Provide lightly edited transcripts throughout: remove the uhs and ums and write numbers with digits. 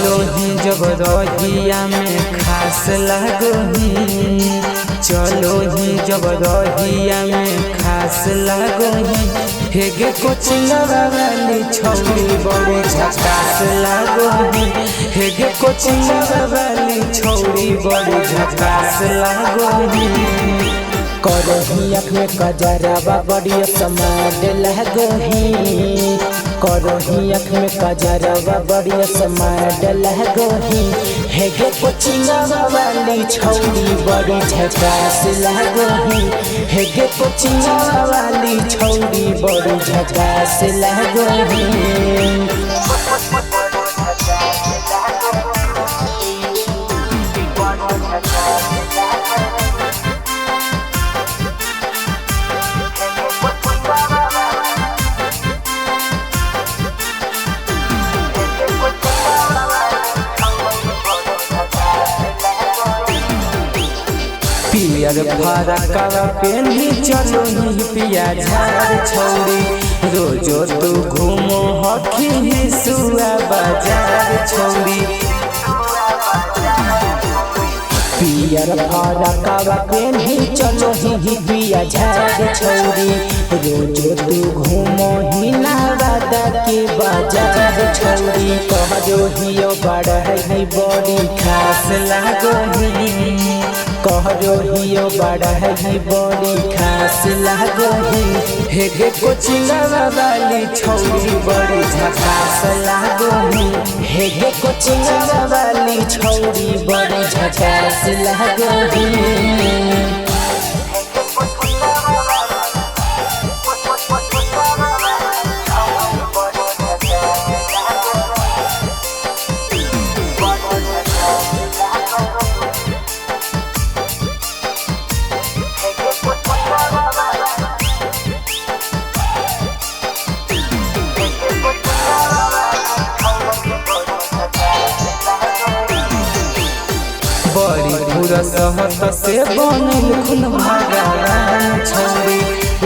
चलो ही जब रहिया में खास लगही, चलो ही जब रहिया में खास लगही। हेगे कोचिंग वाली छौरी बड़ी झकास लगही, हेगे कोचिंग वाली छौरी बड़ी झकास लगही। करही आँख में कजरवा बड़ी समाड लगही, करही आँख में कजरवा बड़ी समाड लगही। हेगे कोचिंग वाली छौरी बड़ी झकास लगही, हेगे कोचिंग वाली छौरी बड़ी झकास लगही। पियर फरकवा पेन्ही चलो ही पिया झार छौरी, रोजो तू घूमो हखी सुआ बाजार छौरी। पियर फरकवा पेन्ही चलो ही पिया झार छौरी, रोजो तू घूमो ही नवादा के बाजार छौरी। कहजो हियो बड़ है बड़ी खास लगही, कहजो हियो बड़ है बड़ी खास लगही। हेगे कोचिंग वाली छौरी बड़ी झकास लगही, हेगे कोचिंग वाली छौरी बड़ी झकास लगही। बड़ी फुरसत से बनल खून भगवान छौरी,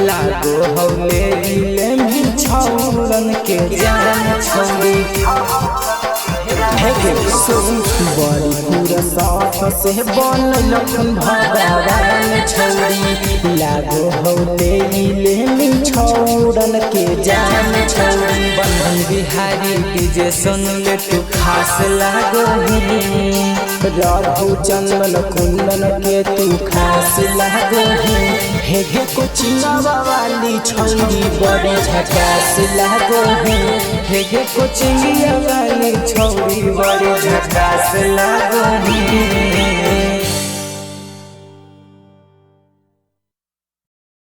लागो हौले इले में छौरन के जान छौरी। बड़ी फुरसत से बनल खून भगवान छौरी, लागो हौले इले में छौरन के जान छौरी। बंधन बिहारी डीजे सुन ले तू खास लगही, राधु चंदन कुंदन के तू खास लगही। हेगे कोचिंग वाली छौरी बड़ी झकास लगही, हेगे कोचिंग वाली छौरी बड़ी झकास लगही।